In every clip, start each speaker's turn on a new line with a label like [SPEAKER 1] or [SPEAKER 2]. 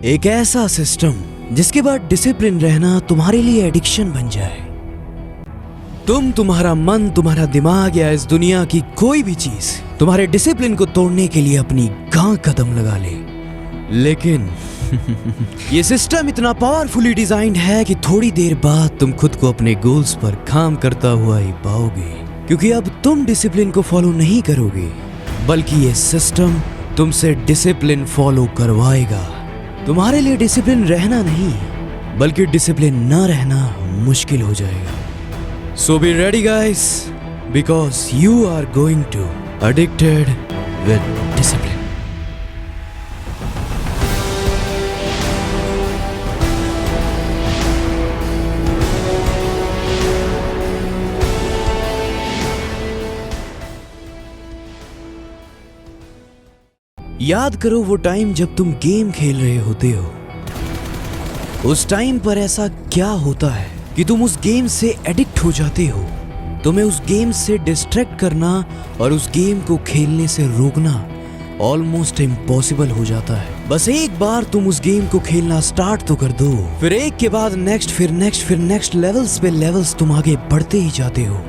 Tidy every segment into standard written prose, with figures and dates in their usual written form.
[SPEAKER 1] एक ऐसा सिस्टम जिसके बाद डिसिप्लिन रहना तुम्हारे लिए एडिक्शन बन जाए। तुम्हारा मन, तुम्हारा दिमाग या इस दुनिया की कोई भी चीज तुम्हारे डिसिप्लिन को तोड़ने के लिए अपनी गांव कदम लगा ले। लेकिन ये सिस्टम इतना पावरफुली डिजाइंड है कि थोड़ी देर बाद तुम खुद को अपने गोल्स पर काम करता हुआ ही पाओगे, क्योंकि अब तुम डिसिप्लिन को फॉलो नहीं करोगे, बल्कि ये सिस्टम तुमसे डिसिप्लिन फॉलो करवाएगा। तुम्हारे लिए डिसिप्लिन रहना नहीं, बल्कि डिसिप्लिन न रहना मुश्किल हो जाएगा। So be ready guys, because you are going to addicted with discipline. याद करो वो टाइम जब तुम गेम खेल रहे होते हो। उस टाइम पर ऐसा क्या होता है कि तुम उस गेम से एडिक्ट हो जाते हो। तुम्हें उस गेम से डिस्ट्रैक्ट करना और उस गेम को खेलने से रोकना ऑलमोस्ट इम्पॉसिबल हो जाता है। बस एक बार तुम उस गेम को खेलना स्टार्ट तो कर दो, फिर एक के बाद नेक्स्ट, फिर नेक्स्ट लेवल्स पे लेवल्स तुम आगे बढ़ते ही जाते हो।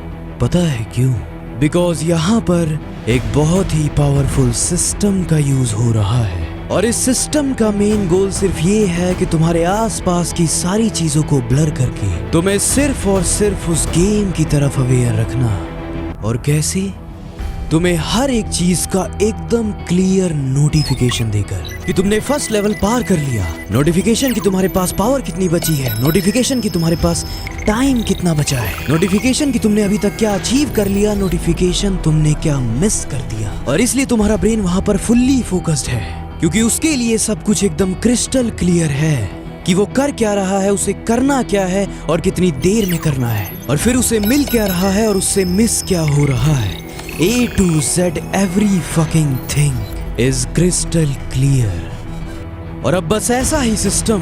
[SPEAKER 1] पता है क्यों? बिकॉज यहाँ पर एक बहुत ही पावरफुल सिस्टम का यूज हो रहा है, और इस सिस्टम का मेन गोल सिर्फ ये है कि तुम्हारे आसपास की सारी चीजों को ब्लर करके तुम्हें सिर्फ और सिर्फ उस गेम की तरफ अवेयर रखना। और कैसे? तुम्हें हर एक चीज का एकदम क्लियर नोटिफिकेशन देकर कि तुमने फर्स्ट लेवल पार कर लिया, नोटिफिकेशन कि तुम्हारे पास पावर कितनी बची है, नोटिफिकेशन कि तुम्हारे पास टाइम कितना बचा है, नोटिफिकेशन कि तुमने अभी तक क्या अचीव कर लिया, नोटिफिकेशन तुमने क्या मिस कर दिया। और इसलिए तुम्हारा ब्रेन वहां पर फुल्ली फोकस्ड है, क्योंकि उसके लिए सब कुछ एकदम क्रिस्टल क्लियर है कि वो कर क्या रहा है, उसे करना क्या है और कितनी देर में करना है, और फिर उसे मिल क्या रहा है और उससे मिस क्या हो रहा है। A to Z every fucking thing is crystal clear। और अब बस ऐसा ही सिस्टम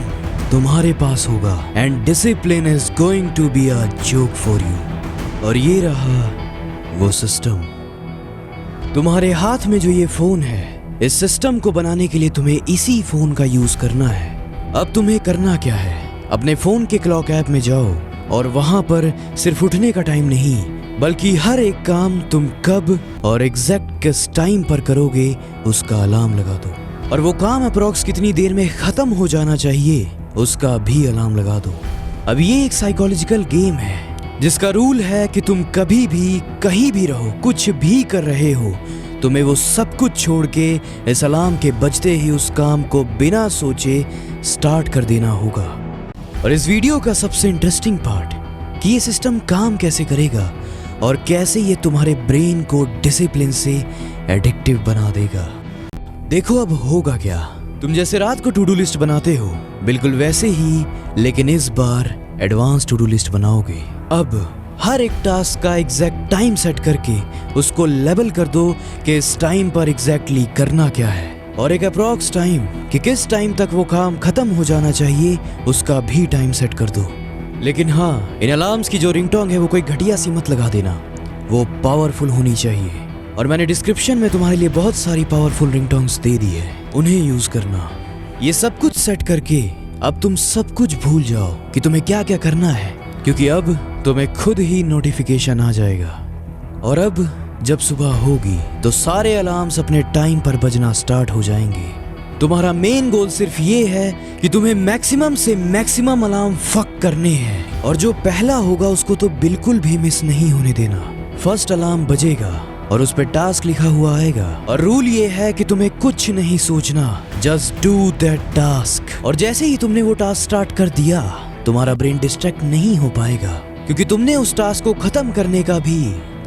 [SPEAKER 1] तुम्हारे पास होगा, and discipline is going to be a joke for you। और ये रहा वो सिस्टम। तुम्हारे हाथ में जो ये फोन है, इस सिस्टम को बनाने के लिए तुम्हें इसी फोन का यूज करना है। अब तुम्हें करना क्या है? अपने फोन के क्लॉक ऐप में जाओ और वहां पर सिर्फ उठने का टाइम नहीं, बल्कि हर एक काम तुम कब और एग्जैक्ट किस टाइम पर करोगे उसका अलार्म लगा दो। और वो काम अप्रॉक्स कितनी देर में खत्म हो जाना चाहिए उसका भी अलार्म लगा दो। अब ये एक साइकोलॉजिकल गेम है जिसका रूल है कि तुम कभी भी कहीं भी रहो, कुछ भी कर रहे हो, तुम्हें वो सब कुछ छोड़ के इस अलार्म के बजते ही उस काम को बिना सोचे स्टार्ट कर देना होगा। और इस वीडियो का सबसे इंटरेस्टिंग पार्ट कि ये सिस्टम काम कैसे करेगा और कैसे ये तुम्हारे ब्रेन को डिसिप्लिन से एडिक्टिव बना देगा। देखो अब होगा क्या। तुम जैसे रात को टू डू लिस्ट बनाते हो, बिल्कुल वैसे ही, लेकिन इस बार एडवांस टू डू लिस्ट बनाओगे। अब हर एक टास्क का एग्जैक्ट टाइम सेट करके उसको लेबल कर दो कि इस टाइम पर एग्जैक्टली करना क्या है, और एक अप्रॉक्स टाइम कि किस टाइम तक वो काम खत्म हो जाना चाहिए उसका भी टाइम सेट कर दो। लेकिन हाँ, इन अलार्म्स की जो रिंगटोन है वो कोई घटिया सी मत लगा देना, वो पावरफुल होनी चाहिए। और मैंने डिस्क्रिप्शन में तुम्हारे लिए बहुत सारी पावरफुल रिंगटोन्स दे दी है, उन्हें यूज करना। ये सब कुछ सेट करके अब तुम सब कुछ भूल जाओ कि तुम्हें क्या क्या करना है, क्योंकि अब तुम्हें खुद ही नोटिफिकेशन आ जाएगा। और अब जब सुबह होगी तो सारे अलार्म्स अपने टाइम पर बजना स्टार्ट हो जाएंगे। तुम्हारा मेन गोल सिर्फ ये है कि तुम्हें मैक्सिमम से मैक्सिमम अलार्म फक करने हैं, और जो पहला होगा उसको तो बिल्कुल भी मिस नहीं होने देना। फर्स्ट अलार्म बजेगा और उस पे टास्क लिखा हुआ आएगा, और रूल ये है कि तुम्हें कुछ नहीं सोचना, जस्ट डू दैट टास्क। और जैसे ही तुमने वो टास्क स्टार्ट कर दिया, तुम्हारा ब्रेन डिस्ट्रैक्ट नहीं हो पाएगा, क्योंकि तुमने उस टास्क को खत्म करने का भी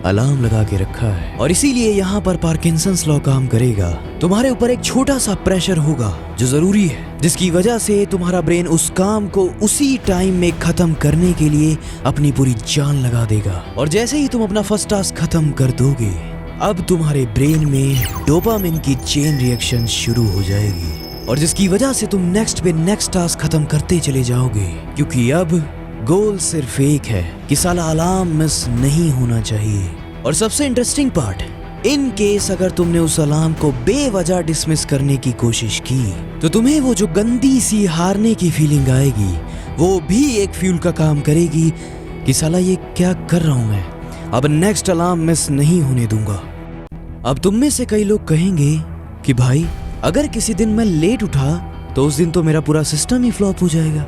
[SPEAKER 1] अलार्म लगा के रखा है। और इसीलिए यहाँ पर पार्किंसंस लॉ काम करेगा। तुम्हारे ऊपर एक छोटा सा प्रेशर होगा जो जरूरी है, जिसकी वजह से तुम्हारा ब्रेन उस काम को उसी टाइम में खत्म करने के लिए अपनी पूरी जान लगा देगा। और जैसे ही तुम अपना फर्स्ट टास्क खत्म कर दोगे, अब तुम्हारे ब्रेन में डोपामिन की चेन रिएक्शन शुरू हो जाएगी, और जिसकी वजह से तुम नेक्स्ट पे नेक्स्ट टास्क खत्म करते चले जाओगे, क्योंकि अब गोल सिर्फ एक है कि साला अलार्म मिस नहीं होना चाहिए। और सबसे इंटरेस्टिंग पार्ट, इन केस अगर तुमने उस अलार्म को बेवजह डिसमिस करने की कोशिश की तो तुम्हें वो जो गंदी सी हारने की फीलिंग आएगी वो भी एक फ्यूल का काम करेगी कि साला ये क्या कर रहा हूं मैं, अब नेक्स्ट अलार्म मिस नहीं होने दूंगा। अब तुम में से कई लोग कहेंगे कि भाई अगर किसी दिन मैं लेट उठा तो उस दिन तो मेरा पूरा सिस्टम ही फ्लॉप हो जाएगा।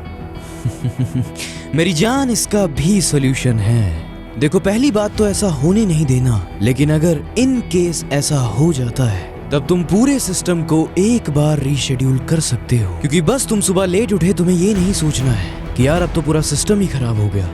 [SPEAKER 1] मेरी जान, इसका भी सॉल्यूशन है। देखो, पहली बात तो ऐसा होने नहीं देना, लेकिन अगर इन केस ऐसा हो जाता है तब तुम पूरे सिस्टम को एक बार रीशेड्यूल कर सकते हो। क्योंकि बस तुम सुबह लेट उठे, तुम्हें ये नहीं सोचना है कि यार अब तो पूरा सिस्टम ही खराब हो गया,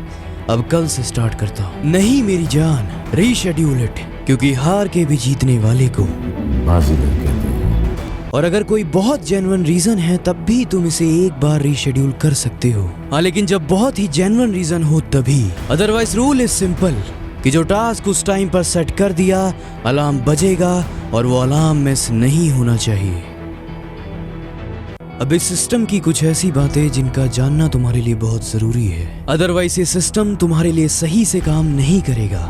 [SPEAKER 1] अब कल से स्टार्ट करता हूँ। नहीं मेरी जान, रीशेड्यूल इट, क्योंकि हार के भी जीतने वाले को बाजीगर कहते हैं। और अगर कोई बहुत जेन्युइन रीजन है तब भी तुम इसे एक बार रीशेड्यूल कर सकते हो। हाँ, लेकिन जब बहुत ही जेन्युइन रीजन हो तभी। अदरवाइज रूल इज सिंपल कि जो टास्क उस टाइम पर सेट कर दिया, अलार्म बजेगा और वो अलार्म मिस नहीं होना चाहिए। अब इस सिस्टम की कुछ ऐसी बातें जिनका जानना तुम्हारे लिए बहुत जरूरी है, अदरवाइज ये सिस्टम तुम्हारे लिए सही से काम नहीं करेगा।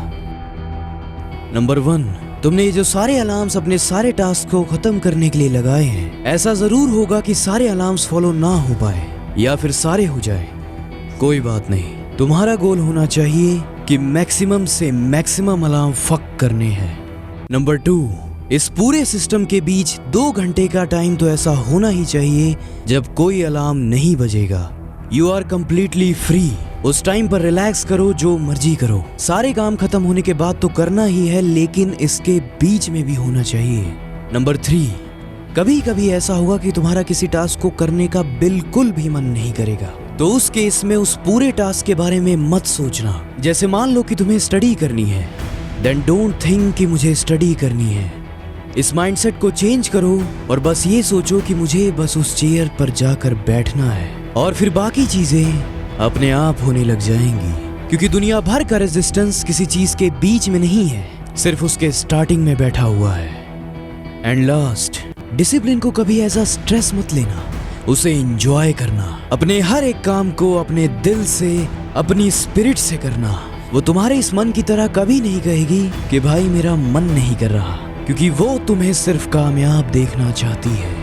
[SPEAKER 1] नंबर 1, तुमने ये जो सारे अलार्म्स अपने सारे टास्क को खत्म करने के लिए लगाए हैं, ऐसा जरूर होगा कि सारे अलार्म्स फॉलो ना हो पाए या फिर सारे हो जाए। कोई बात नहीं, तुम्हारा गोल होना चाहिए कि मैक्सिमम से मैक्सिमम अलार्म फक करने हैं। नंबर 2, इस पूरे सिस्टम के बीच 2 घंटे का टाइम तो ऐसा होना ही चाहिए जब कोई अलार्म नहीं बजेगा। You are completely free. उस टाइम पर रिलैक्स करो, जो मर्जी करो। सारे काम खत्म होने के बाद तो करना ही है, लेकिन इसके बीच में भी होना चाहिए। नंबर 3, कभी कभी ऐसा होगा कि तुम्हारा किसी टास्क को करने का बिल्कुल भी मन नहीं करेगा, तो उस केस में उस पूरे टास्क के बारे में मत सोचना। जैसे मान लो कि तुम्हें स्टडी करनी है, देन डोंट थिंक कि मुझे स्टडी करनी है। इस माइंडसेट को चेंज करो और बस ये सोचो कि मुझे बस उस चेयर पर जाकर बैठना है, और फिर बाकी चीजें अपने आप होने लग जाएंगी। क्योंकि दुनिया भर का रेजिस्टेंस किसी चीज के बीच में नहीं है, सिर्फ उसके स्टार्टिंग में बैठा हुआ है। एंड लास्ट, डिसिप्लिन को कभी ऐसा स्ट्रेस मत लेना, उसे एंजॉय करना। अपने हर एक काम को अपने दिल से, अपनी स्पिरिट से करना। वो तुम्हारे इस मन की तरह कभी नहीं कहेगी कि भाई मेरा मन नहीं कर रहा, क्योंकि वो तुम्हें सिर्फ कामयाब देखना चाहती है।